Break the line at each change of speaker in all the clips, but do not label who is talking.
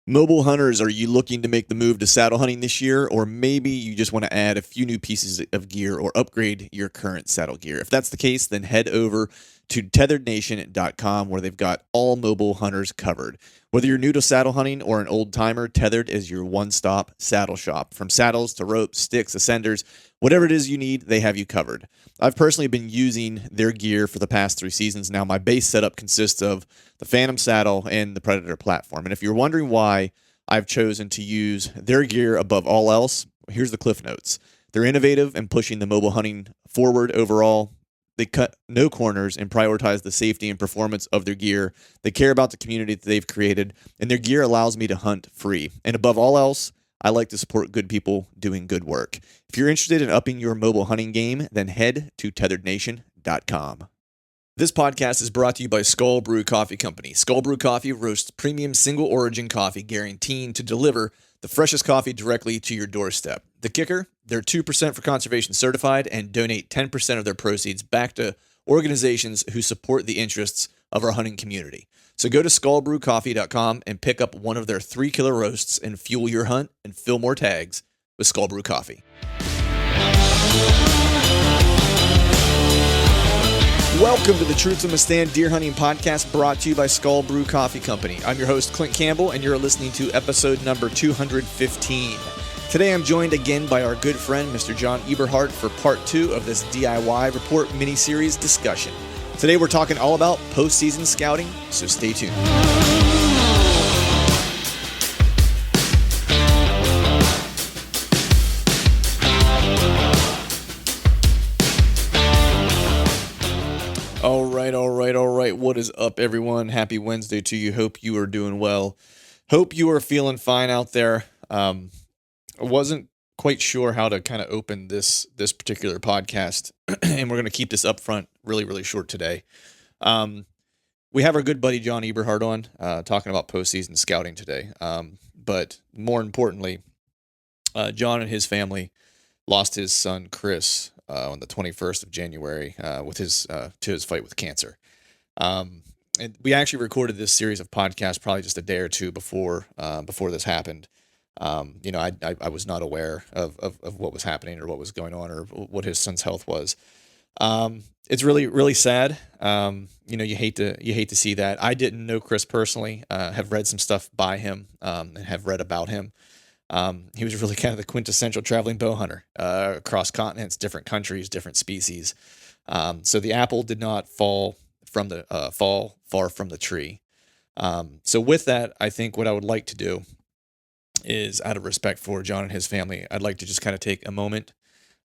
Mobile hunters, are you looking to make the move to saddle hunting this year? Or maybe you just want to add a few new pieces of gear or upgrade your current saddle gear? If that's the case, then head over to tetherednation.com where they've got all mobile hunters covered. Whether you're new to saddle hunting or an old timer, Tethered is your one-stop saddle shop. From saddles to ropes, sticks, ascenders, whatever it is you need, they have you covered. I've personally been using their gear for the past 3 seasons now. My base setup consists of the Phantom saddle and the Predator platform. And if you're wondering why I've chosen to use their gear above all else, here's the cliff notes. They're innovative and pushing the mobile hunting forward overall. They cut no corners and prioritize the safety and performance of their gear. They care about the community that they've created, and their gear allows me to hunt free. And above all else, I like to support good people doing good work. If you're interested in upping your mobile hunting game, then head to tetherednation.com. This podcast is brought to you by Skull Brew Coffee Company. Skull Brew Coffee roasts premium single origin coffee, guaranteeing to deliver the freshest coffee directly to your doorstep. The kicker, they're 2% for conservation certified and donate 10% of their proceeds back to organizations who support the interests of our hunting community. So go to skullbrewcoffee.com and pick up one of their 3-killer roasts and fuel your hunt and fill more tags with Skull Brew Coffee. Welcome to the Truth from a Stand Deer Hunting Podcast, brought to you by Skull Brew Coffee Company. I'm your host, Clint Campbell, and you're listening to episode number 215. Today I'm joined again by our good friend, Mr. John Eberhart, for part 2 of this DIY Report mini-series discussion. Today we're talking all about postseason scouting, so stay tuned. All right. What is up, everyone? Happy Wednesday to you. Hope you are doing well. Hope you are feeling fine out there. I wasn't quite sure how to kind of open this particular podcast, and we're going to keep this up front really short today. We have our good buddy John Eberhart on talking about postseason scouting today. But more importantly, John and his family lost his son Chris on the 21st of January with to his fight with cancer. And we actually recorded this series of podcasts probably just a day or two before this happened. I was not aware of what was happening or what was going on or what his son's health was. It's really sad. You hate to see that. I didn't know Chris personally, have read some stuff by him, and have read about him. He was really kind of the quintessential traveling bow hunter, across continents, different countries, different species. So the apple did not fall far from the tree. So with that, I think what I would like to do is, out of respect for John and his family, I'd like to just kind of take a moment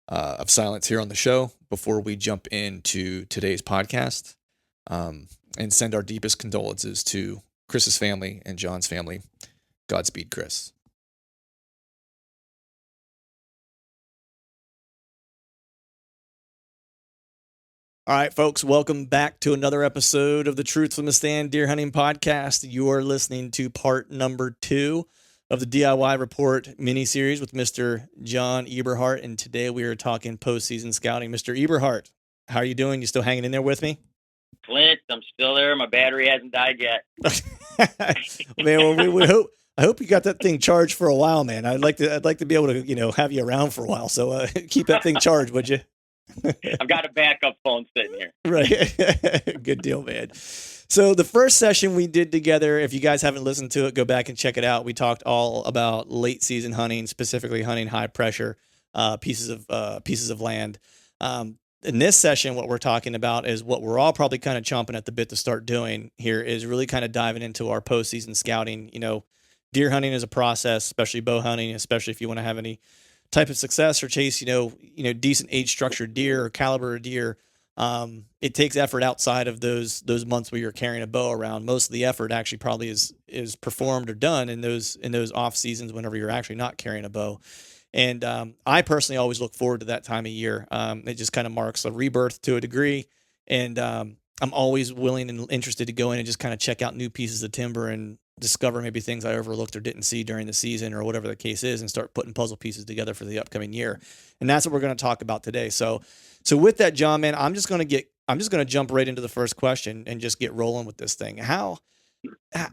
of silence here on the show before we jump into today's podcast, and send our deepest condolences to Chris's family and John's family. Godspeed, Chris. All right, folks, welcome back to another episode of the Truth from the Stand Deer Hunting Podcast. You are listening to part number 2 of the DIY Report mini-series with Mr. John Eberhart, and today we are talking postseason scouting. Mr. Eberhart, how are you doing? You still hanging in there with me?
Clint, I'm still there. My battery hasn't died yet.
Man, well, we hope. I hope you got that thing charged for a while, man. I'd like to be able to, have you around for a while. So keep that thing charged, would you?
I've got a backup phone sitting here.
Right. Good deal, man. So the first session we did together, if you guys haven't listened to it, go back and check it out. We talked all about late season hunting, specifically hunting high pressure pieces of land. In this session, what we're talking about is what we're all probably kind of chomping at the bit to start doing here, is really kind of diving into our postseason scouting. Deer hunting is a process, especially bow hunting, especially if you want to have any type of success or chase, decent age structured deer or caliber of deer. It takes effort outside of those months where you're carrying a bow around. Most of the effort actually probably is performed or done in those off seasons whenever you're actually not carrying a bow. And I personally always look forward to that time of year. It just kind of marks a rebirth to a degree. And I'm always willing and interested to go in and just kind of check out new pieces of timber and discover maybe things I overlooked or didn't see during the season or whatever the case is, and start putting puzzle pieces together for the upcoming year. And that's what we're going to talk about today. So with that, John, man, I'm just going to jump right into the first question and just get rolling with this thing. How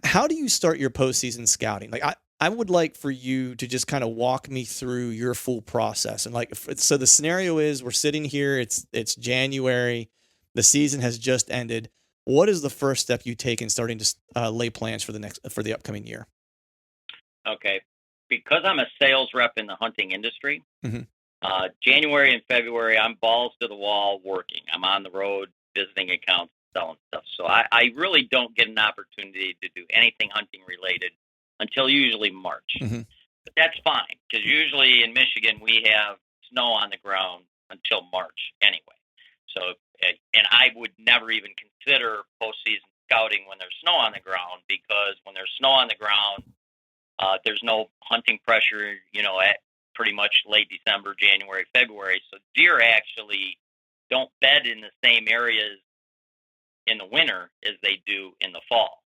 How do you start your postseason scouting? Like I would like for you to just kind of walk me through your full process. And like, so the scenario is we're sitting here, it's January, the season has just ended. What is the first step you take in starting to lay plans for the upcoming year?
Okay. Because I'm a sales rep in the hunting industry,
Mm-hmm.
January and February, I'm balls to the wall working. I'm on the road visiting accounts, selling stuff. So I really don't get an opportunity to do anything hunting related until usually March.
Mm-hmm.
But that's fine because usually in Michigan we have snow on the ground until March anyway. So, and I would never even consider postseason scouting when there's snow on the ground because when there's snow on the ground, there's no hunting pressure, at pretty much late December, January, February. So deer actually don't bed in the same areas in the winter as they do in the fall.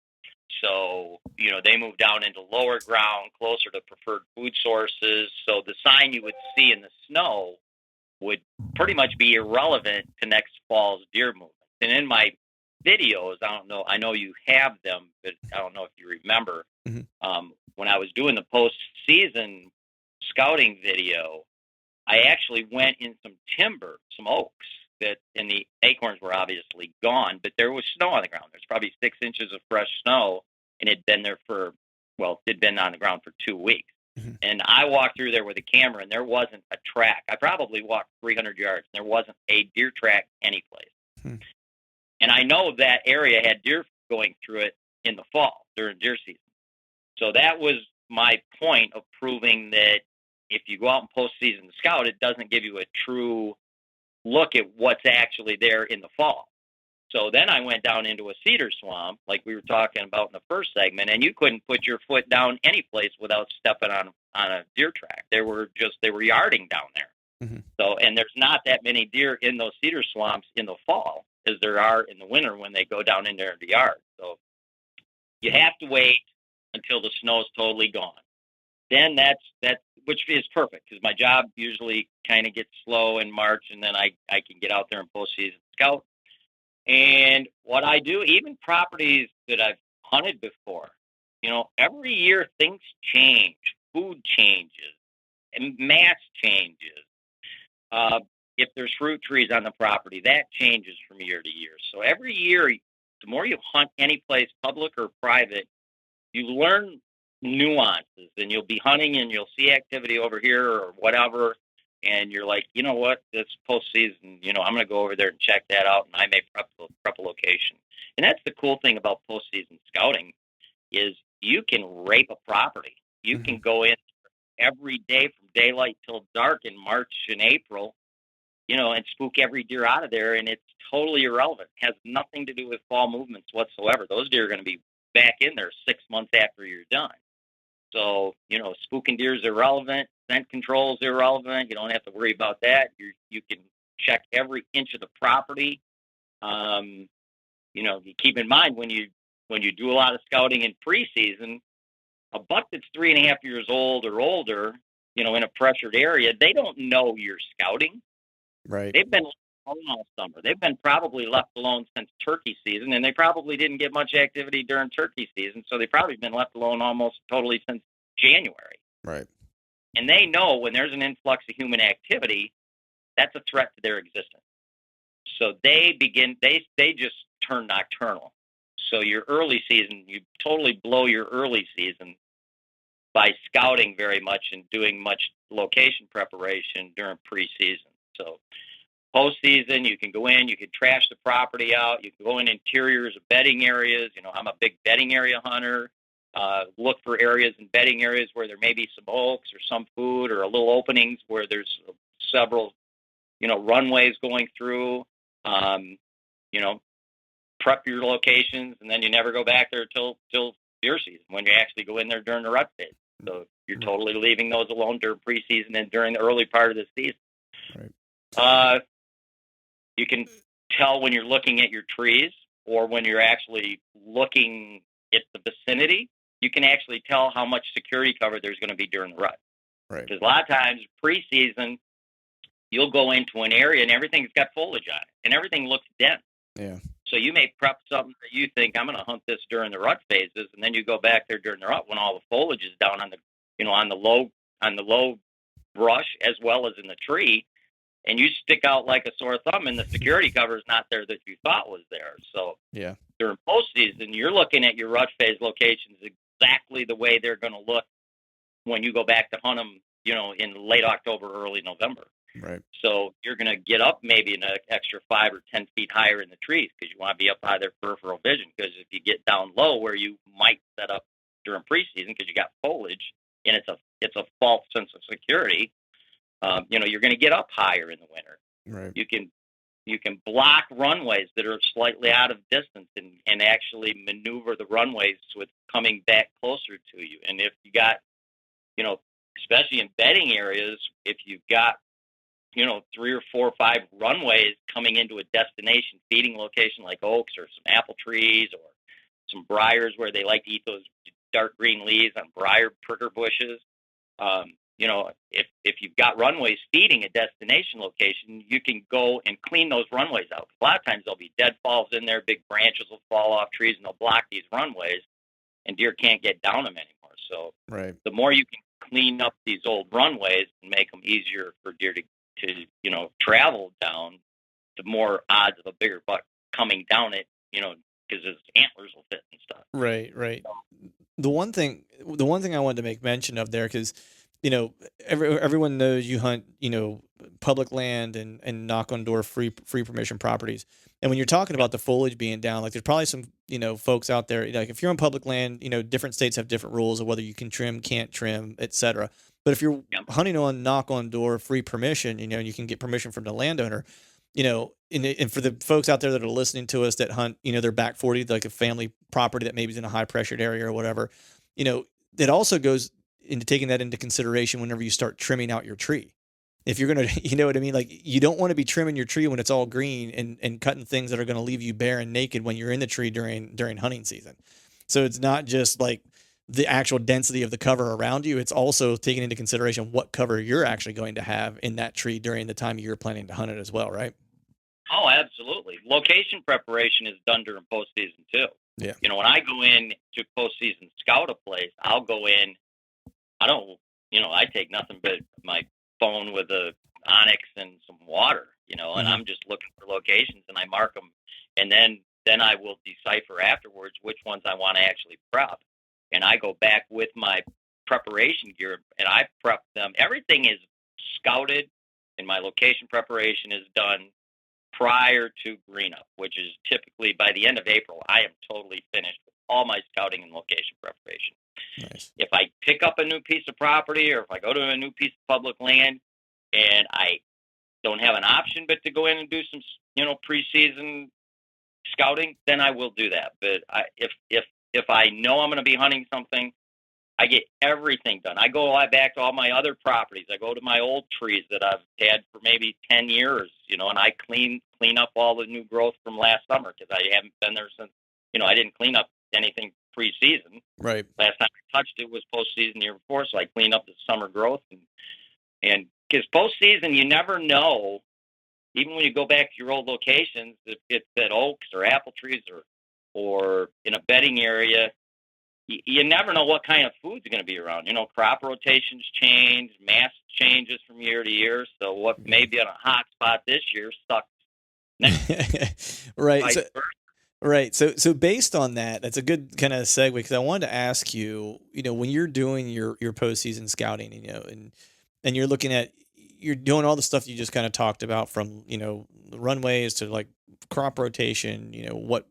So, they move down into lower ground, closer to preferred food sources. So the sign you would see in the snow would pretty much be irrelevant to next fall's deer movement. And in my videos, I know you have them, but I don't know if you remember, when I was doing the postseason scouting video, I actually went in some timber, some oaks, and the acorns were obviously gone, but there was snow on the ground. There's probably 6 inches of fresh snow, and it'd been there it'd been on the ground for 2 weeks.
Mm-hmm.
And I walked through there with a camera, and there wasn't a track. I probably walked 300 yards, and there wasn't a deer track anyplace.
Mm-hmm.
And I know that area had deer going through it in the fall during deer season. So that was my point of proving that if you go out and postseason scout, it doesn't give you a true look at what's actually there in the fall. So then I went down into a cedar swamp, like we were talking about in the first segment, and you couldn't put your foot down any place without stepping on a deer track. They were yarding down there.
Mm-hmm.
So, and there's not that many deer in those cedar swamps in the fall as there are in the winter when they go down in there in the yard. So you have to wait until the snow's totally gone. Then that's which is perfect because my job usually kind of gets slow in March, and then I can get out there and postseason scout. And what I do, even properties that I've hunted before, every year things change, food changes, and mass changes. If there's fruit trees on the property, that changes from year to year. So every year, the more you hunt any place, public or private, you learn nuances, and you'll be hunting and you'll see activity over here or whatever, and you're like, you know what, this postseason, I'm going to go over there and check that out, and I may prep a location. And that's the cool thing about postseason scouting is you can rape a property. You can go in every day from daylight till dark in March and April, and spook every deer out of there, and it's totally irrelevant. It has nothing to do with fall movements whatsoever. Those deer are going to be back in there 6 months after you're done. So, spooking deer is irrelevant. Scent control is irrelevant. You don't have to worry about that. You can check every inch of the property. You keep in mind when you do a lot of scouting in preseason, a buck that's 3.5 years old or older, in a pressured area, they don't know you're scouting.
Right.
They've been left alone all summer. They've been probably left alone since turkey season, and they probably didn't get much activity during turkey season, so they've probably been left alone almost totally since January.
Right.
And they know when there's an influx of human activity, that's a threat to their existence. So they just turn nocturnal. So your early season, you totally blow your early season by scouting very much and doing much location preparation during preseason. So postseason, you can go in, you can trash the property out, you can go in interiors of bedding areas. I'm a big bedding area hunter. Look for areas in bedding areas where there may be some oaks or some food or a little openings where there's several, runways going through. Prep your locations, and then you never go back there till deer season when you actually go in there during the rut phase. So you're totally leaving those alone during preseason and during the early part of the season.
Right.
You can tell when you're looking at your trees or when you're actually looking at the vicinity. You can actually tell how much security cover there's going to be during the rut.
Right.
Because a lot of times preseason, you'll go into an area and everything's got foliage on it and everything looks dense.
Yeah.
So you may prep something that you think I'm going to hunt this during the rut phases, and then you go back there during the rut when all the foliage is down on the, on the low brush as well as in the tree, and you stick out like a sore thumb, and the security cover is not there that you thought was there. So
Yeah.
during postseason, you're looking at your rut phase locations exactly the way they're going to look when you go back to hunt them, in late October, early November.
Right.
So you're going to get up maybe an extra 5 or 10 feet higher in the trees because you want to be up high their peripheral vision. Because if you get down low where you might set up during preseason because you got foliage and it's a false sense of security, you're going to get up higher in the winter.
Right.
You can block runways that are slightly out of distance and actually maneuver the runways with coming back closer to you. And if you got, especially in bedding areas, if you've got 3 or 4 or 5 runways coming into a destination feeding location like oaks or some apple trees or some briars where they like to eat those dark green leaves on briar pricker bushes. If you've got runways feeding a destination location, you can go and clean those runways out. A lot of times there'll be deadfalls in there, big branches will fall off trees, and they'll block these runways, and deer can't get down them anymore. So
Right.
the more you can clean up these old runways and make them easier for deer to travel down, the more odds of a bigger buck coming down it, because his antlers will fit and stuff.
Right. Right. The one thing I wanted to make mention of there, because everyone knows you hunt public land and knock on door free permission properties. And when you're talking about the foliage being down, like there's probably some folks out there, like if you're on public land, different states have different rules of whether you can trim, can't trim, etc. But if you're hunting on knock on door free permission, and you can get permission from the landowner, and for the folks out there that are listening to us that hunt, their back 40, like a family property that maybe is in a high pressured area or whatever, it also goes into taking that into consideration whenever you start trimming out your tree. If you're going to, you know what I mean? Like you don't want to be trimming your tree when it's all green and cutting things that are going to leave you bare and naked when you're in the tree during hunting season. So it's not just like the actual density of the cover around you. It's also taking into consideration what cover you're actually going to have in that tree during the time you're planning to hunt it as well, right?
Oh, absolutely. Location preparation is done during postseason too.
Yeah.
When I go in to postseason scout a place, I'll go in. I take nothing but my phone with a Onyx and some water, and I'm just looking for locations and I mark them, and then I will decipher afterwards which ones I want to actually prep. And I go back with my preparation gear and I prep them. Everything is scouted and my location preparation is done prior to green up, which is typically by the end of April. I am totally finished with all my scouting and location preparation.
Nice.
If I pick up a new piece of property or if I go to a new piece of public land and I don't have an option but to go in and do some, preseason scouting, then I will do that. But if I know I'm going to be hunting something, I get everything done. I go back to all my other properties. I go to my old trees that I've had for maybe 10 years, and I clean up all the new growth from last summer because I haven't been there since, I didn't clean up anything preseason.
Right.
Last time I touched it was postseason the year before, so I clean up the summer growth. And because postseason, you never know, even when you go back to your old locations, if it's at oaks or apple trees or in a bedding area, you never know what kind of food's going to be around. Crop rotations change, mass changes from year to year. So what may be on a hot spot this year sucks next.
Right. Right. So based on that, that's a good kind of segue because I wanted to ask you, when you're doing your postseason scouting, and you're looking at, you're doing all the stuff you just kind of talked about from, the runways to like crop rotation, what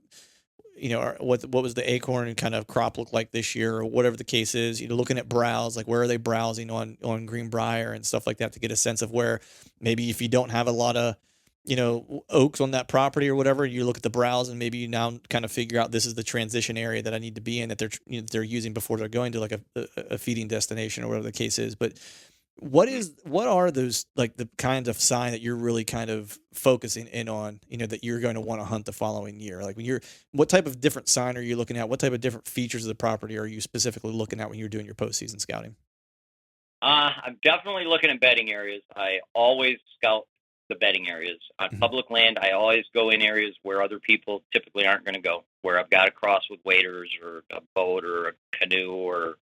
was the acorn and kind of crop look like this year or whatever the case is, looking at browse, like where are they browsing on greenbrier and stuff like that to get a sense of where maybe if you don't have a lot of, oaks on that property or whatever, you look at the browse and maybe you now kind of figure out this is the transition area that I need to be in that they're using before they're going to like a feeding destination or whatever the case is. But what are those like the kinds of sign that you're really kind of focusing in on, that you're going to want to hunt the following year? Like what type of different sign are you looking at? What type of different features of the property are you specifically looking at when you're doing your postseason scouting?
I'm definitely looking at bedding areas. I always scout the bedding areas. On
Mhm.
public land, I always go in areas where other people typically aren't going to go, where I've got to cross with waders or a boat or a canoe or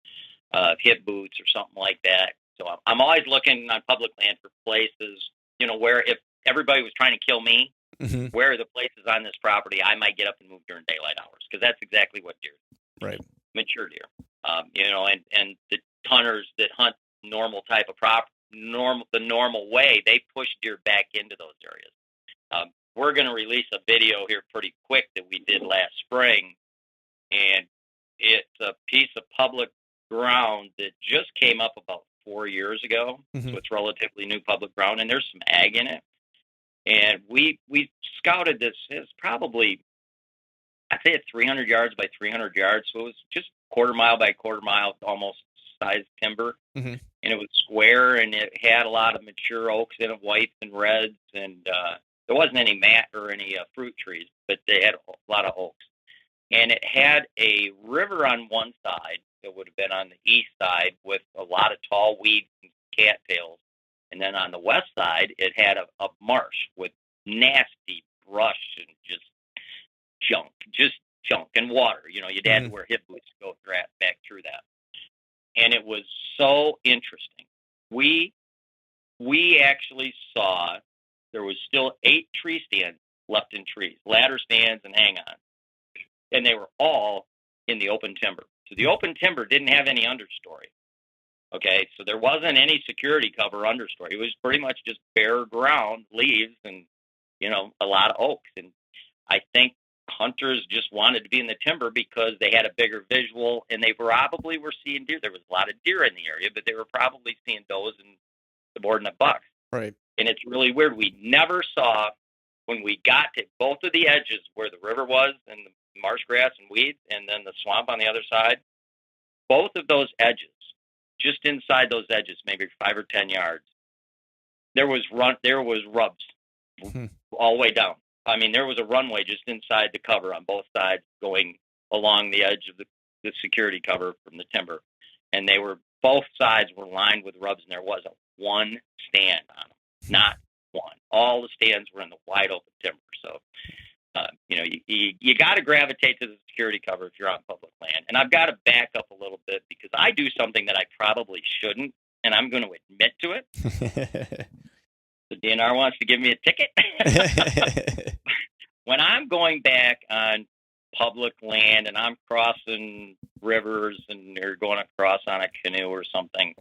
hip boots or something like that. So I'm always looking on public land for places, where if everybody was trying to kill me,
Mhm.
where are the places on this property I might get up and move during daylight hours? Because that's exactly what deer,
Right.
mature deer, and the hunters that hunt normal type of the normal way, they push deer back into those areas. We're going to release a video here pretty quick that we did last spring, and it's a piece of public ground that just came up about 4 years ago.
Mhm.
So it's relatively new public ground, and there's some ag in it. And we scouted this. It's probably, I'd say it's 300 yards by 300 yards. So it was just quarter mile by quarter mile, almost size timber.
Mhm.
And it was square, and it had a lot of mature oaks in it, whites and reds. And there wasn't any mat or any fruit trees, but they had a lot of oaks. And it had a river on one side. It would have been on the east side with a lot of tall weeds and cattails. And then on the west side, it had a marsh with nasty brush and just junk and water. You'd have to
Mhm.
wear hip boots to go back through that. And it was so interesting. We actually saw there was still 8 tree stands left in trees, ladder stands and hang-on, and they were all in the open timber. So the open timber didn't have any understory. Okay, so there wasn't any security cover understory. It was pretty much just bare ground, leaves, and a lot of oaks. And I think hunters just wanted to be in the timber because they had a bigger visual, and they probably were seeing deer. There was a lot of deer in the area, but they were probably seeing does and the board and the bucks.
Right.
And it's really weird. We never saw, when we got to both of the edges where the river was and the marsh grass and weeds, and then the swamp on the other side, both of those edges, just inside those edges, maybe 5 or 10 yards, there was rubs
Mhm.
all the way down. I mean, there was a runway just inside the cover on both sides going along the edge of the security cover from the timber. And both sides were lined with rubs, and there wasn't one stand on them. Not one. All the stands were in the wide open timber. So, you got to gravitate to the security cover if you're on public land. And I've got to back up a little bit because I do something that I probably shouldn't, and I'm going to admit to it. The DNR wants to give me a ticket. When I'm going back on public land and I'm crossing rivers and they're going across on a canoe or something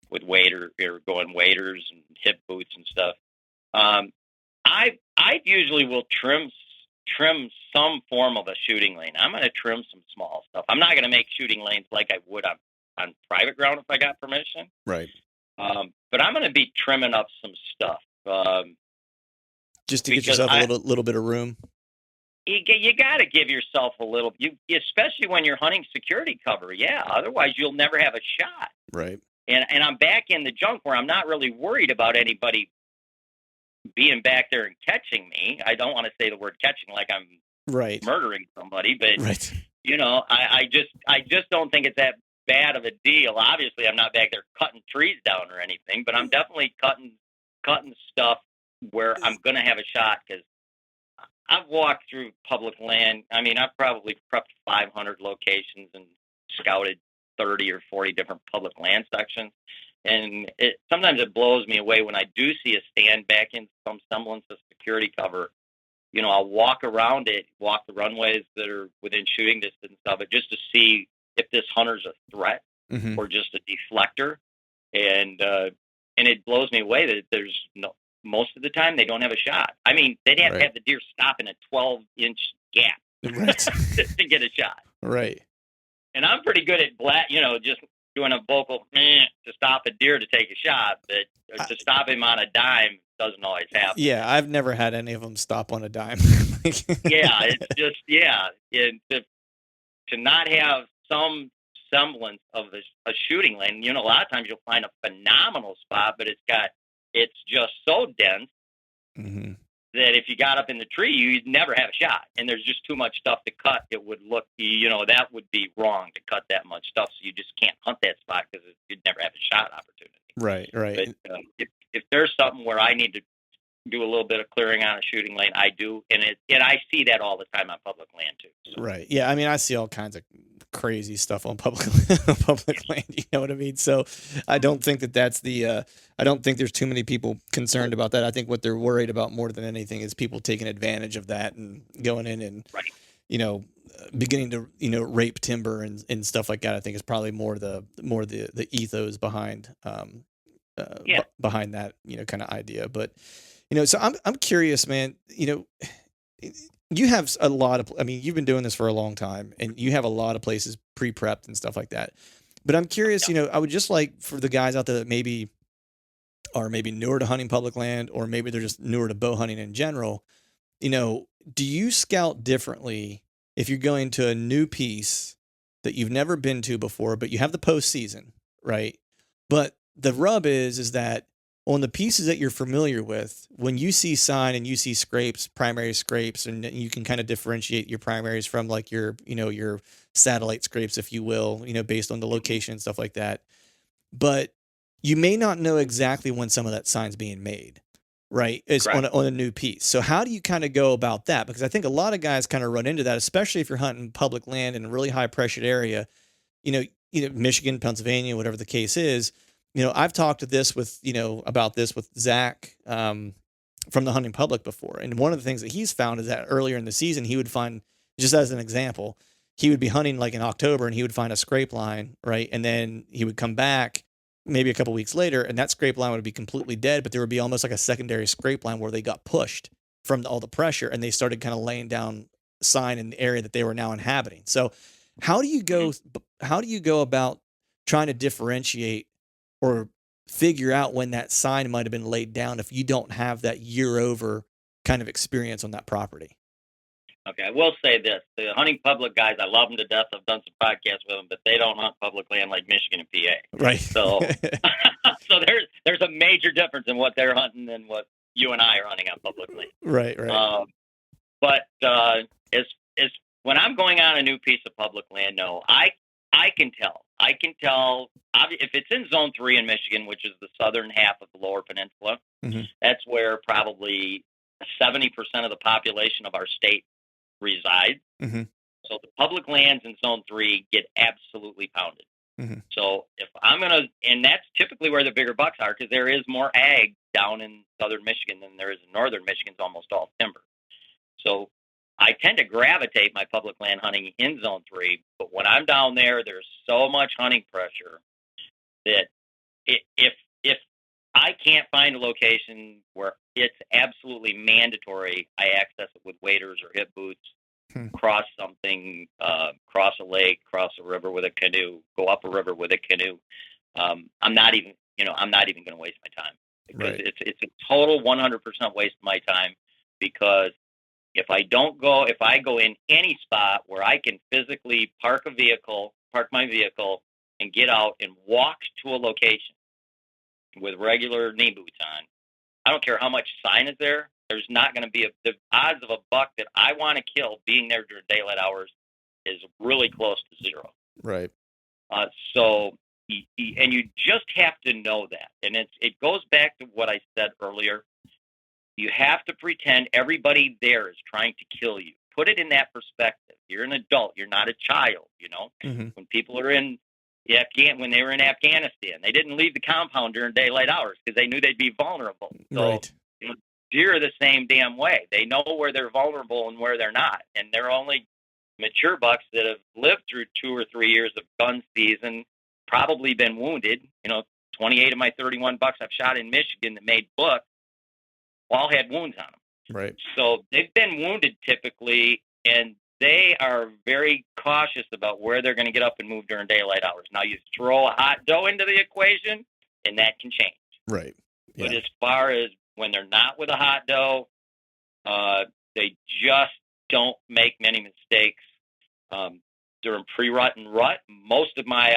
with going waders and hip boots and stuff, I usually will trim some form of a shooting lane. I'm going to trim some small stuff. I'm not going to make shooting lanes like I would on private ground if I got permission.
Right.
But I'm going to be trimming up some stuff.
Just to get yourself a little bit of room.
You got to give yourself a little, especially when you're hunting security cover. Yeah, otherwise you'll never have a shot.
Right.
And I'm back in the junk where I'm not really worried about anybody being back there and catching me. I don't want to say the word catching like I'm
right
murdering somebody, but
right.
I just don't think it's that bad of a deal. Obviously, I'm not back there cutting trees down or anything, but I'm definitely cutting stuff where I'm going to have a shot because I've walked through public land. I mean, I've probably prepped 500 locations and scouted 30 or 40 different public land sections. And sometimes it blows me away when I do see a stand back in some semblance of security cover. I'll walk around it, walk the runways that are within shooting distance of it, just to see if this hunter's a threat or just a deflector. And it blows me away that most of the time they don't have a shot. I mean, they'd have to have the deer stop in a 12-inch gap to get a shot.
Right.
And I'm pretty good at just doing a vocal to stop a deer to take a shot, but to stop him on a dime doesn't always happen.
Yeah, I've never had any of them stop on a dime.
Yeah, it's just and to not have some semblance of a shooting lane. A lot of times you'll find a phenomenal spot, but it's just so dense that if you got up in the tree, you'd never have a shot. And there's just too much stuff to cut. It would look, that would be wrong to cut that much stuff. So you just can't hunt that spot because you'd never have a shot opportunity.
Right.
But if there's something where I need to do a little bit of clearing on a shooting lane. I do, and I see that all the time on public land too. So.
Right. Yeah. I mean, I see all kinds of crazy stuff on public public land. You know what I mean? So I don't think that's the. I don't think there's too many people concerned about that. I think what they're worried about more than anything is people taking advantage of that and going in and
Right.
Beginning to rape timber and stuff like that. I think is probably more the ethos behind behind that kind of idea. But so I'm curious, man. You have a lot of, I mean, you've been doing this for a long time and you have a lot of places pre-prepped and stuff like that. But I'm curious, I would just like for the guys out there that maybe are maybe newer to hunting public land, or maybe they're just newer to bow hunting in general, do you scout differently if you're going to a new piece that you've never been to before, but you have the postseason, right? But the rub is that on the pieces that you're familiar with, when you see sign and you see scrapes, primary scrapes, and you can kind of differentiate your primaries from like your satellite scrapes, if you will, based on the location and stuff like that. But you may not know exactly when some of that sign's being made, right? It's on a new piece. So how do you kind of go about that? Because I think a lot of guys kind of run into that, especially if you're hunting public land in a really high pressured area, Michigan, Pennsylvania, whatever the case is. I've talked to this with, about this with Zach from the Hunting Public before. And one of the things that he's found is that earlier in the season, he would find, just as an example, he would be hunting like in October and he would find a scrape line, right? And then he would come back maybe a couple weeks later and that scrape line would be completely dead, but there would be almost like a secondary scrape line where they got pushed from all the pressure and they started kind of laying down sign in the area that they were now inhabiting. So how do you go about trying to differentiate or figure out when that sign might have been laid down if you don't have that year over kind of experience on that property?
Okay, I will say this. The hunting public guys, I love them to death. I've done some podcasts with them, but they don't hunt public land like Michigan and PA.
Right.
So so there's a major difference in what they're hunting than what you and I are hunting on public land.
Right.
But as when I'm going on a new piece of public land, no, I can tell. If it's in Zone 3 in Michigan, which is the southern half of the Lower Peninsula, that's where probably 70% of the population of our state resides. So the public lands in Zone 3 get absolutely pounded. So if I'm going to, and that's typically where the bigger bucks are, because there is more ag down in southern Michigan than there is in northern Michigan. It's almost all timber. So I tend to gravitate my public land hunting in Zone 3, but when I'm down there, there's so much hunting pressure that if I can't find a location where it's absolutely mandatory, I access it with waders or hip boots, cross something, cross a lake, cross a river with a canoe, go up a river with a canoe. I'm not even going to waste my time because it's a total 100% waste of my time because if I go in any spot where I can physically park my vehicle and get out and walk to a location with regular knee boots on, I don't care how much sign is there. There's not going to be the odds of a buck that I want to kill being there during daylight hours is really close to zero.
Right.
So you just have to know that. And it goes back to what I said earlier. You have to pretend everybody there is trying to kill you. Put it in that perspective. You're an adult. You're not a child, When people are when they were in Afghanistan, they didn't leave the compound during daylight hours because they knew they'd be vulnerable. So, deer are the same damn way. They know where they're vulnerable and where they're not. And they're only mature bucks that have lived through 2 or 3 years of gun season, probably been wounded. 28 of my 31 bucks I've shot in Michigan that made books all had wounds on them.
Right.
So they've been wounded typically, and they are very cautious about where they're going to get up and move during daylight hours. Now you throw a hot doe into the equation, and that can change.
Right. Yeah.
But as far as when they're not with a hot doe, they just don't make many mistakes. During pre-rut and rut, most of my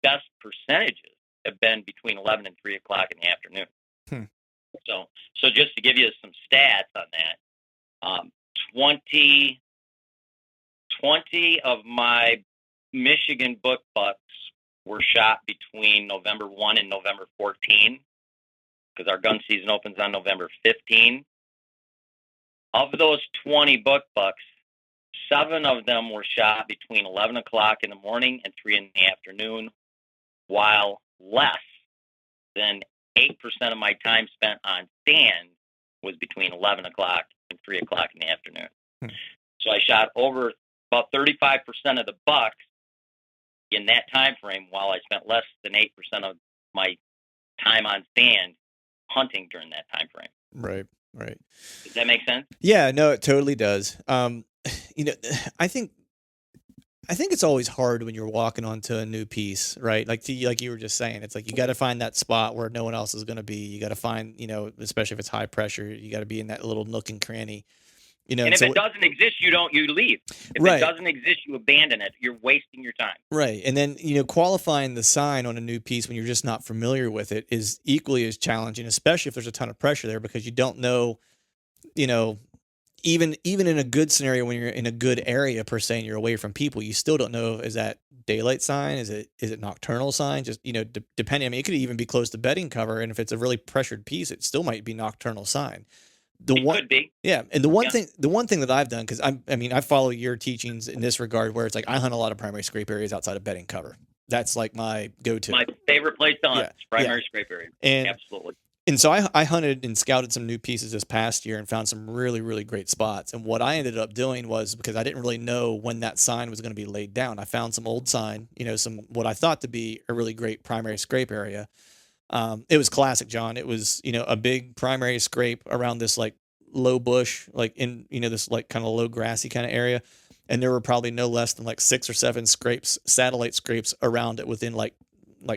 best percentages have been between 11 and 3 o'clock in the afternoon. So just to give you some stats on that, 20 of my Michigan book bucks were shot between November 1 and November 14. because our gun season opens on November 15. Of those 20 bucks, 7 of them were shot between 11 o'clock in the morning and 3 in the afternoon, while less than 8% of my time spent on stand was between 11 o'clock and 3 o'clock in the afternoon. So I shot over about 35% of the bucks in that time frame, while I spent less than 8% of my time on stand hunting during that time frame.
Right. Right.
Does that make sense?
Yeah, no, it totally does. You know, I think it's always hard when you're walking onto a new piece, right? Like you were just saying, it's like you got to find that spot where no one else is going to be. You got to find, you know, especially if it's high pressure, you got to be in that little nook and cranny. You know,
and if it doesn't exist, you leave. If
right.
it doesn't exist, you abandon it. You're wasting your time.
Right. And then, you know, qualifying the sign on a new piece when you're just not familiar with it is equally as challenging, especially if there's a ton of pressure there, because you don't know, you know, even in a good scenario, when you're in a good area per se and you're away from people, you still don't know, is that daylight sign? Is it nocturnal sign? Just, you know, depending, I mean, it could even be close to bedding cover. And if it's a really pressured piece, it still might be nocturnal sign.
Could be.
Yeah. And the one thing that I've done, cause I follow your teachings in this regard, where it's like, I hunt a lot of primary scrape areas outside of bedding cover. That's like my go-to.
My favorite place to hunt, primary scrape area.
And
absolutely.
And so I hunted and scouted some new pieces this past year and found some really, really great spots. And what I ended up doing was, because I didn't really know when that sign was going to be laid down, I found some old sign, you know, some what I thought to be a really great primary scrape area. It was classic, John. It was, you know, a big primary scrape around this like low bush, like in, you know, this like kind of low grassy kind of area. And there were probably no less than like 6 or 7 scrapes, satellite scrapes around it within like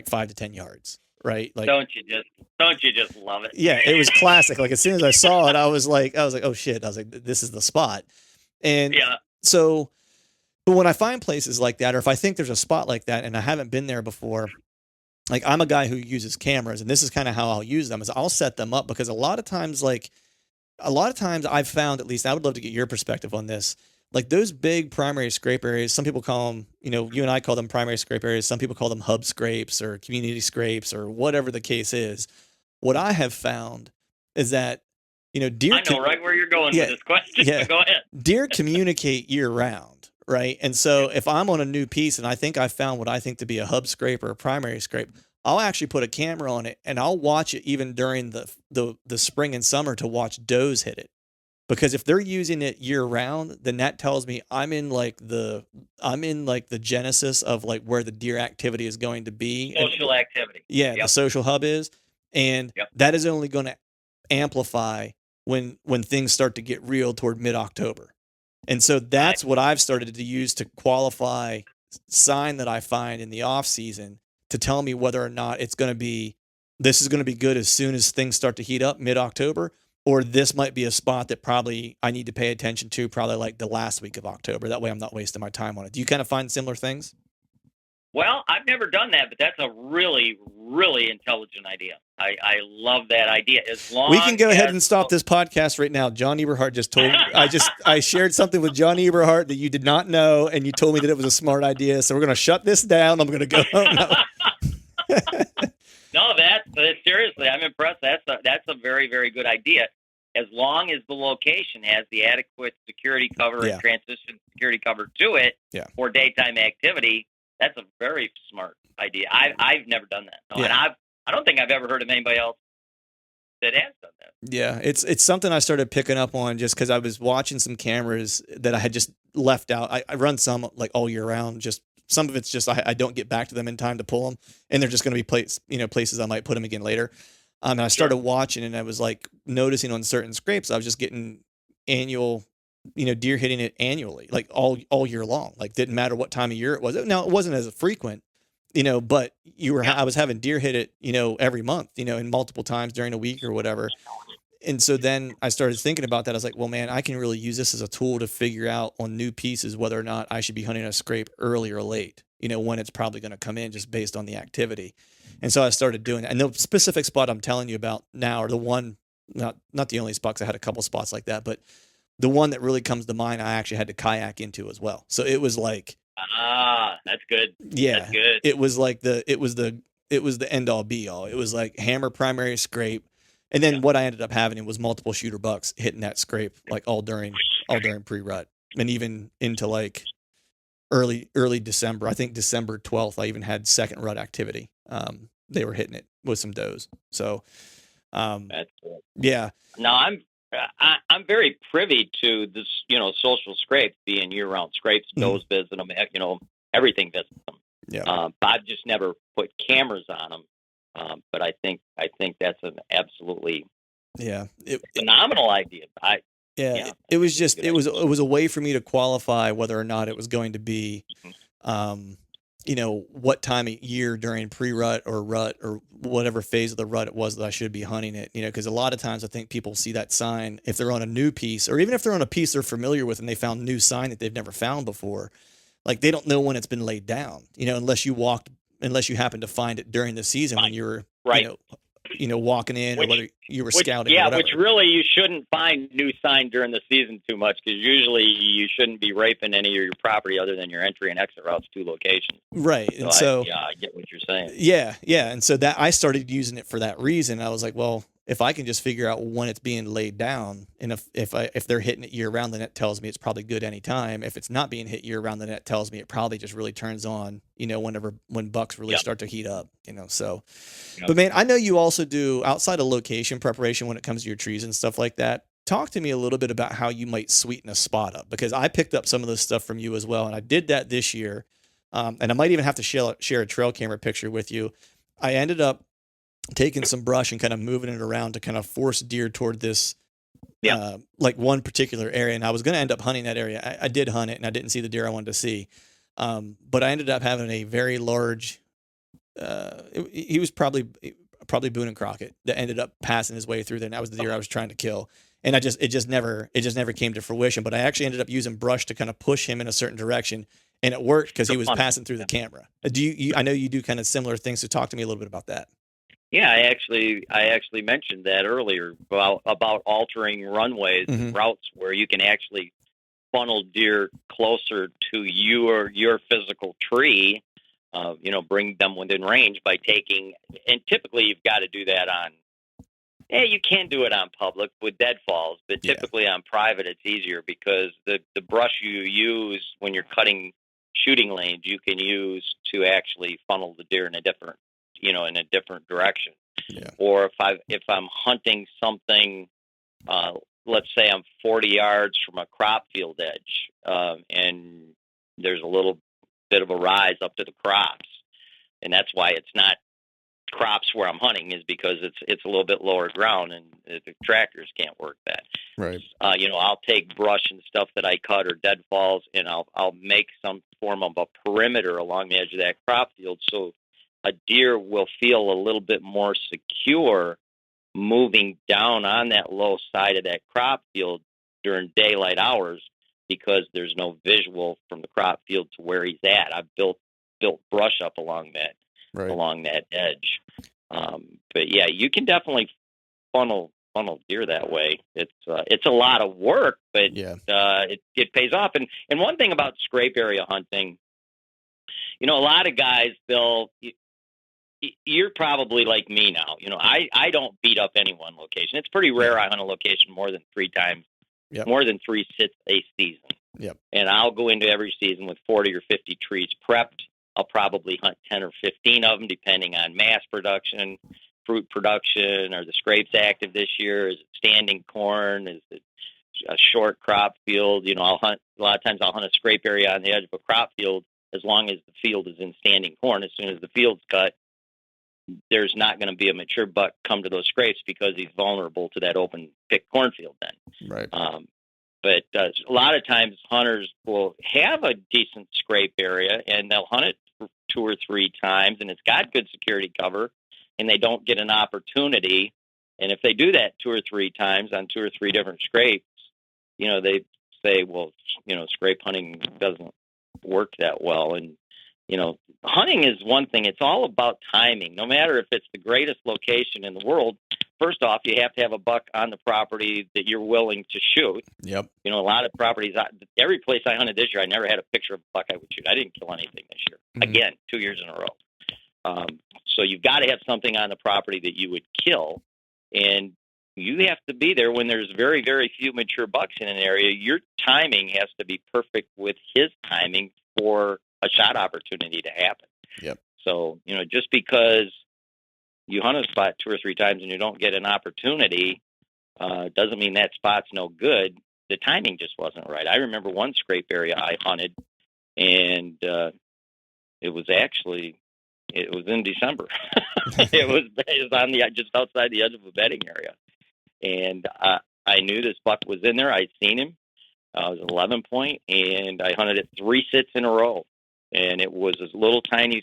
5 to 10 yards. Right. Like,
don't you just love it?
Yeah, it was classic. Like as soon as I saw it, I was like, oh shit. I was like, this is the spot. And so, but when I find places like that, or if I think there's a spot like that and I haven't been there before, like I'm a guy who uses cameras, and this is kind of how I'll use them, is I'll set them up, because a lot of times I've found, at least I would love to get your perspective on this, like those big primary scrape areas, some people call them, you know, you and I call them primary scrape areas. Some people call them hub scrapes or community scrapes or whatever the case is. What I have found is that, you know, deer.
I know right where you're going with this question. Yeah. Go ahead.
Deer communicate year round, right? And so if I'm on a new piece and I think I found what I think to be a hub scrape or a primary scrape, I'll actually put a camera on it and I'll watch it even during the spring and summer to watch does hit it. Because if they're using it year round, then that tells me I'm in like the genesis of like where the deer activity is going to be.
Social activity.
Yeah, the social hub is. And that is only going to amplify when things start to get real toward mid-October. And so that's what I've started to use to qualify sign that I find in the off season to tell me whether or not this is going to be good as soon as things start to heat up mid-October. Or this might be a spot that probably I need to pay attention to, probably like the last week of October. That way I'm not wasting my time on it. Do you kind of find similar things?
Well, I've never done that, but that's a really, really intelligent idea. I love that idea. As long
we can go ahead and stop this podcast right now. John Eberhart just told me, I shared something with John Eberhart that you did not know, and you told me that it was a smart idea. So we're going to shut this down. I'm going to go home now.
No, that's seriously, I'm impressed. That's a very, very good idea. As long as the location has the adequate security cover and transition security cover to it for daytime activity, that's a very smart idea. I've never done that, and I don't think I've ever heard of anybody else that has done that.
Yeah, it's something I started picking up on just because I was watching some cameras that I had just left out. I run some like all year round. Just some of it's just I don't get back to them in time to pull them, and they're just going to be places I might put them again later. And I started watching, and I was like noticing on certain scrapes, I was just getting annual, deer hitting it annually, like all year long. Like didn't matter what time of year it was. Now it wasn't as frequent, but I was having deer hit it, every month, and multiple times during a week or whatever. And so then I started thinking about that. I was like, well, man, I can really use this as a tool to figure out on new pieces whether or not I should be hunting a scrape early or late, when it's probably going to come in just based on the activity. And so I started doing that. And the specific spot I'm telling you about now, or the one, not the only spot, 'cause I had a couple spots like that, but the one that really comes to mind, I actually had to kayak into as well. So it was like,
that's good.
Yeah.
That's good.
It was like it was the end all be all. It was like hammer primary scrape, And then what I ended up having was multiple shooter bucks hitting that scrape like all during pre-rut, and even into like early December. I think December 12th, I even had second rut activity. They were hitting it with some does. So,
That's cool.
yeah.
Now I'm very privy to this, social scrapes being year-round scrapes. Does visit them, everything visits them.
Yeah.
I've just never put cameras on them. But I think that's an absolutely phenomenal idea.
It was just it was a way for me to qualify whether or not it was going to be, what time of year during pre-rut or rut or whatever phase of the rut it was that I should be hunting it. Because a lot of times I think people see that sign if they're on a new piece, or even if they're on a piece they're familiar with and they found a new sign that they've never found before. Like they don't know when it's been laid down, unless you happen to find it during the season when you were walking in, or whether you were scouting.
Yeah, which really you shouldn't find new sign during the season too much, because usually you shouldn't be raping any of your property other than your entry and exit routes to locations.
Right. And so
I get what you're saying.
Yeah. And so that I started using it for that reason. I was like, well, if I can just figure out when it's being laid down, and if they're hitting it year round, then that tells me it's probably good anytime. If it's not being hit year round, then that tells me it probably just really turns on, when bucks really start to heat up, so. But man, I know you also do outside of location preparation when it comes to your trees and stuff like that. Talk to me a little bit about how you might sweeten a spot up, because I picked up some of this stuff from you as well. And I did that this year. And I might even have to share a trail camera picture with you. I ended up taking some brush and kind of moving it around to kind of force deer toward this, like one particular area. And I was going to end up hunting that area. I did hunt it and I didn't see the deer I wanted to see. But I ended up having a very large, he was probably Boone and Crockett that ended up passing his way through there. And that was the deer I was trying to kill. And it just never came to fruition, but I actually ended up using brush to kind of push him in a certain direction. And it worked because he was passing through the camera. I know you do kind of similar things. So talk to me a little bit about that.
Yeah, I actually mentioned that earlier about altering runways and routes where you can actually funnel deer closer to your physical tree. Bring them within range by taking, and typically you've got to do that on. Yeah, you can do it on public with deadfalls, but typically on private it's easier because the brush you use when you're cutting shooting lanes you can use to actually funnel the deer in a different direction. Yeah. Or if I'm hunting something, let's say I'm 40 yards from a crop field edge, and there's a little bit of a rise up to the crops, and that's why it's not crops where I'm hunting, is because it's a little bit lower ground and the tractors can't work that.
Right.
I'll take brush and stuff that I cut or deadfalls, and I'll make some form of a perimeter along the edge of that crop field, so a deer will feel a little bit more secure moving down on that low side of that crop field during daylight hours, because there's no visual from the crop field to where he's at. I've built brush up along that edge. But yeah, you can definitely funnel deer that way. It's a lot of work, but it pays off. And one thing about scrape area hunting, a lot of guys, you're probably like me now. I don't beat up any one location. It's pretty rare I hunt a location more than 3 times, more than 3 sits a season. Yep. And I'll go into every season with 40 or 50 trees prepped. I'll probably hunt 10 or 15 of them, depending on mass production, fruit production. Are the scrapes active this year? Is it standing corn? Is it a short crop field? I'll hunt a lot of times. I'll hunt a scrape area on the edge of a crop field as long as the field is in standing corn. As soon as the field's cut, there's not going to be a mature buck come to those scrapes because he's vulnerable to that open pick cornfield then.
Right.
But a lot of times hunters will have a decent scrape area and they'll hunt it for 2 or 3 times, and it's got good security cover, and they don't get an opportunity. And if they do that 2 or 3 times on 2 or 3 different scrapes, they say, well, scrape hunting doesn't work that well. And hunting is one thing. It's all about timing. No matter if it's the greatest location in the world, first off, you have to have a buck on the property that you're willing to shoot.
Yep.
A lot of properties, every place I hunted this year, I never had a picture of a buck I would shoot. I didn't kill anything this year. Again, 2 years in a row. So you've got to have something on the property that you would kill. And you have to be there when there's very, very few mature bucks in an area. Your timing has to be perfect with his timing for a shot opportunity to happen.
Yep.
So, just because you hunt a spot 2 or 3 times and you don't get an opportunity, doesn't mean that spot's no good. The timing just wasn't right. I remember one scrape area I hunted, and it was in December. it was on just outside the edge of a bedding area. And I knew this buck was in there. I'd seen him. It was an 11 point, and I hunted it 3 sits in a row. And it was this little tiny,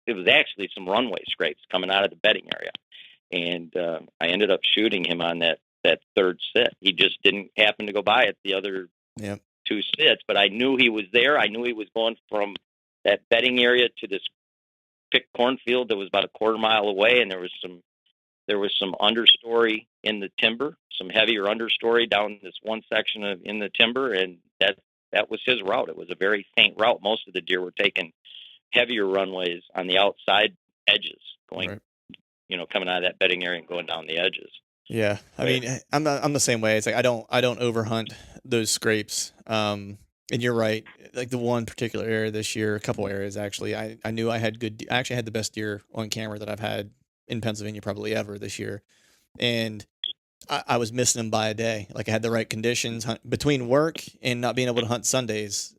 it was actually some runway scrapes coming out of the bedding area. And I ended up shooting him on that third sit. He just didn't happen to go by it the other 2 sits, but I knew he was there. I knew he was going from that bedding area to this picked cornfield that was about a quarter mile away, and there was some understory in the timber, some heavier understory down this one section in the timber, and that was his route. It was a very faint route. Most of the deer were taking heavier runways on the outside edges, going, coming out of that bedding area and going down the edges.
Yeah, I mean, I'm the same way. It's like I don't overhunt those scrapes. And you're right. Like the one particular area this year, a couple areas actually, I knew I actually had the best deer on camera that I've had in Pennsylvania probably ever this year, and I was missing them by a day. Like I had the right conditions between work and not being able to hunt Sundays.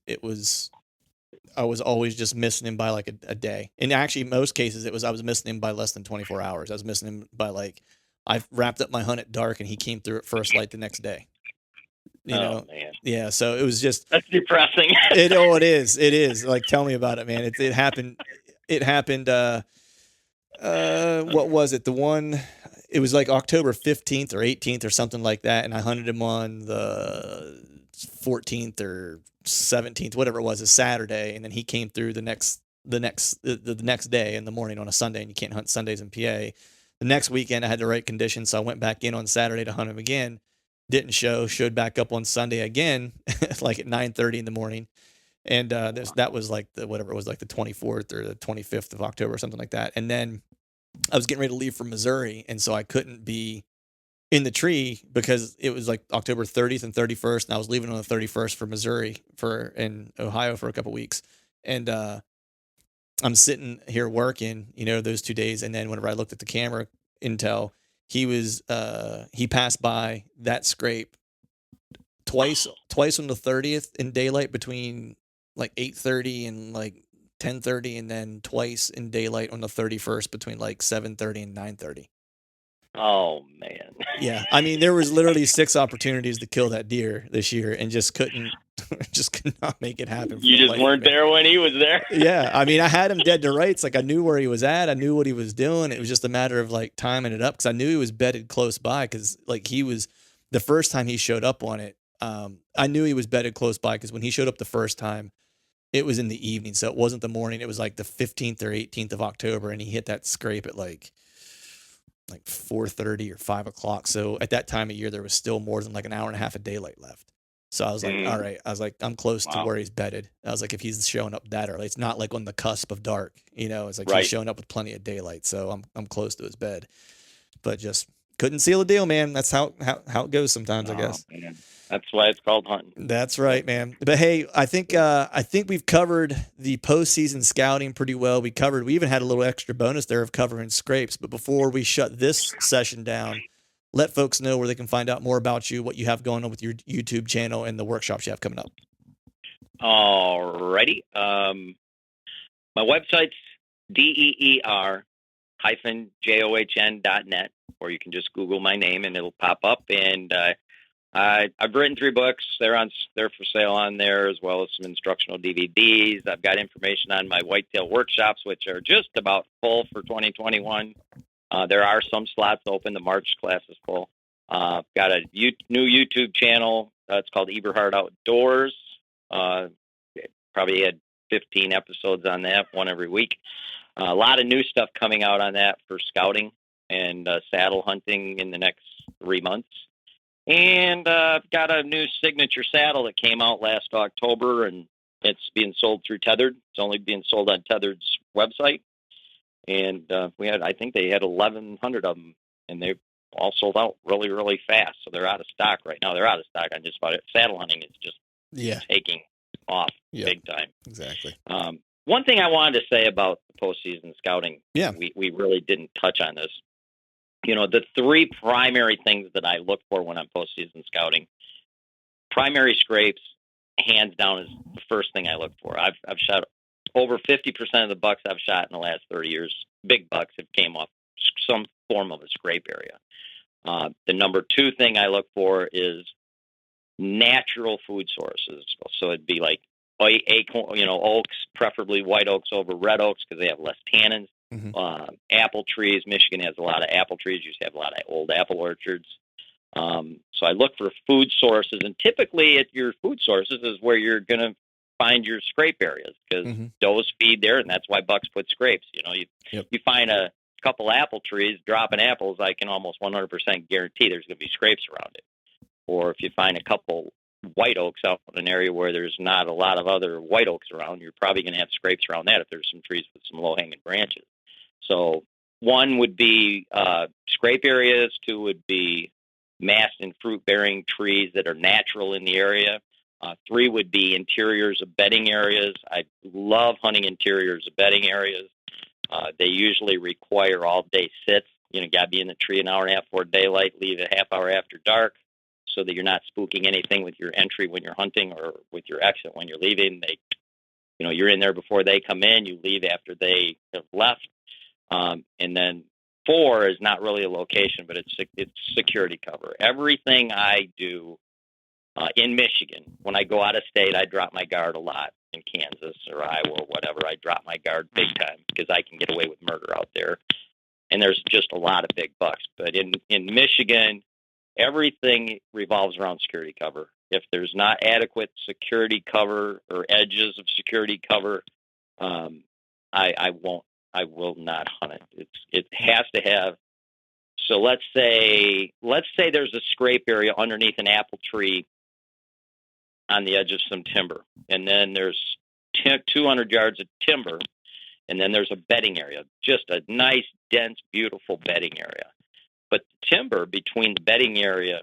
I was always just missing him by like a day. And actually, most cases, I was missing him by less than 24 hours. I was missing him by like, I wrapped up my hunt at dark and he came through at first light the next day. You know?
Man.
Yeah. So it was just.
That's depressing.
It is. It is. Like, tell me about it, man. It happened. It happened. What was it? It was like October 15th or 18th or something like that. And I hunted him on the 14th or 17th, whatever it was, a Saturday, and then he came through the next day in the morning on a Sunday, and you can't hunt Sundays in PA. The next weekend I had the right conditions, so I went back in on Saturday to hunt him again. Didn't showed back up on Sunday again, like at 9:30 in the morning, and that was like the 24th or the 25th of October or something like that. And then I was getting ready to leave for Missouri, and so I couldn't be in the tree because it was like October 30th and 31st, and I was leaving on the 31st for Missouri in Ohio for a couple weeks. And I'm sitting here working, those 2 days. And then whenever I looked at the camera intel, he passed by that scrape twice on the 30th in daylight between like 8:30 and like 10:30, and then twice in daylight on the 31st between like 7:30 and 9:30.
Oh man.
Yeah. I mean, there was literally 6 opportunities to kill that deer this year and just could not make it happen.
You just weren't there when he was there.
Yeah. I mean, I had him dead to rights. Like I knew where he was at. I knew what he was doing. It was just a matter of like timing it up. Cause I knew he was bedded close by. Cause like the first time he showed up on it, I knew he was bedded close by. Cause when he showed up the first time, it was in the evening. So it wasn't the morning. It was like the 15th or 18th of October. And he hit that scrape at like 4:30 or 5 o'clock. So at that time of year, there was still more than like an hour and a half of daylight left. So I was like, all right. I was like, I'm close to where he's bedded. I was like, if he's showing up that early, it's not like on the cusp of dark, it's like he's showing up with plenty of daylight. So I'm close to his bed, but just couldn't seal the deal, man. That's how it goes sometimes, I guess.
Man. That's why it's called hunting.
That's right, man. But hey, I think we've covered the postseason scouting pretty well. We even had a little extra bonus there of covering scrapes. But before we shut this session down, let folks know where they can find out more about you, what you have going on with your YouTube channel, and the workshops you have coming up.
Alrighty. My website's DEER-JOHN.net, or you can just Google my name and it'll pop up. And I've written 3 books. They're for sale on there, as well as some instructional DVDs. I've got information on my whitetail workshops, which are just about full for 2021. There are some slots open. The March class is full. Got a new YouTube channel. It's called Eberhart Outdoors. Probably had 15 episodes on that, one every week. A lot of new stuff coming out on that for scouting and saddle hunting in the next 3 months. And I've got a new signature saddle that came out last October, and it's being sold through Tethered. It's only being sold on Tethered's website. And I think they had 1,100 of them, and all sold out really, really fast. So they're out of stock right now. They're out of stock on just about it. Saddle hunting is just taking off big time.
Exactly.
One thing I wanted to say about the postseason scouting,
Yeah.
we really didn't touch on this. The three primary things that I look for when I'm postseason scouting, primary scrapes, hands down, is the first thing I look for. I've shot over 50% of the bucks I've shot in the last 30 years. Big bucks have came off some form of a scrape area. The number two thing I look for is natural food sources. So it'd be like acorn, oaks, preferably white oaks over red oaks because they have less tannins.
Mm-hmm.
Apple trees. Michigan has a lot of apple trees. You used to have a lot of old apple orchards. So I look for food sources, and typically at your food sources is where you're going to find your scrape areas because does feed there, and that's why bucks put scrapes. You find a couple apple trees dropping apples, I can almost 100% guarantee there's going to be scrapes around it. Or if you find a couple white oaks out in an area where there's not a lot of other white oaks around, you're probably going to have scrapes around that if there's some trees with some low-hanging branches. So one would be scrape areas, two would be mast and fruit-bearing trees that are natural in the area. Three would be interiors of bedding areas. I love hunting interiors of bedding areas. They usually require all-day sits. Got to be in the tree an hour and a half before daylight, leave a half hour after dark so that you're not spooking anything with your entry when you're hunting or with your exit when you're leaving. You're in there before they come in. You leave after they have left. And then four is not really a location, but it's security cover. Everything I do in Michigan, when I go out of state, I drop my guard a lot. In Kansas or Iowa or whatever, I drop my guard big time because I can get away with murder out there. And there's just a lot of big bucks. But in Michigan, everything revolves around security cover. If there's not adequate security cover or edges of security cover, I will not hunt it. It has to have. So let's say there's a scrape area underneath an apple tree on the edge of some timber, and then there's 200 yards of timber, and then there's a bedding area, just a nice, dense, beautiful bedding area. But the timber between the bedding area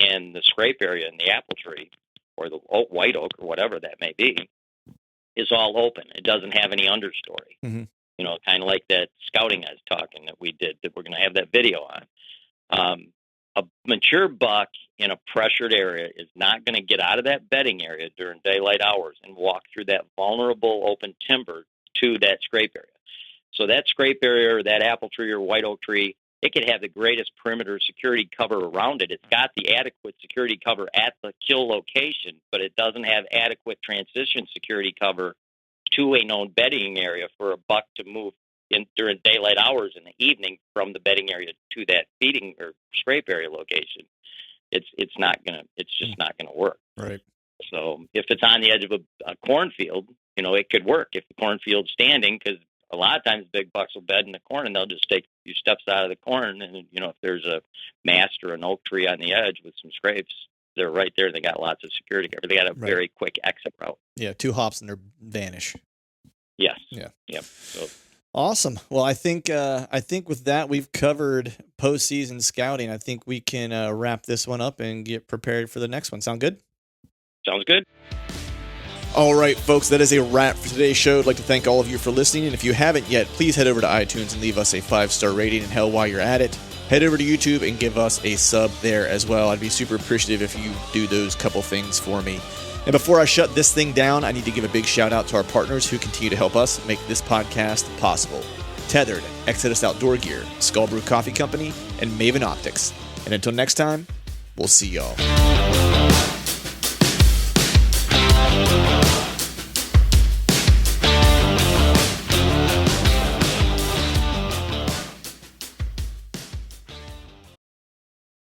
and the scrape area and the apple tree, or the white oak, or whatever that may be, is all open. It doesn't have any understory.
Mm-hmm.
Kind of like that scouting I was talking that we did, that we're going to have that video on. A mature buck in a pressured area is not going to get out of that bedding area during daylight hours and walk through that vulnerable open timber to that scrape area. So that scrape area or that apple tree or white oak tree, it could have the greatest perimeter security cover around it. It's got the adequate security cover at the kill location, but it doesn't have adequate transition security cover to a known bedding area for a buck to move in during daylight hours in the evening from the bedding area to that feeding or scrape area location. It's just not gonna work. Right. So if it's on the edge of a cornfield, it could work if the cornfield's standing, because a lot of times big bucks will bed in the corn and they'll just take a few steps out of the corn, and if there's a mast or an oak tree on the edge with some scrapes, they're right there. They got lots of security cover. They got a very quick exit route.
Yeah, 2 hops and they're vanish.
Yes.
Yeah.
Yep. So.
Awesome. Well, I think with that we've covered postseason scouting. I think we can wrap this one up and get prepared for the next one. Sound good?
Sounds good.
All right, folks, that is a wrap for today's show. I'd like to thank all of you for listening. And if you haven't yet, please head over to iTunes and leave us a 5-star rating. And hell, while you're at it, head over to YouTube and give us a sub there as well. I'd be super appreciative if you do those couple things for me. And before I shut this thing down, I need to give a big shout out to our partners who continue to help us make this podcast possible. Tethered, Exodus Outdoor Gear, Skull Brew Coffee Company, and Maven Optics. And until next time, we'll see y'all.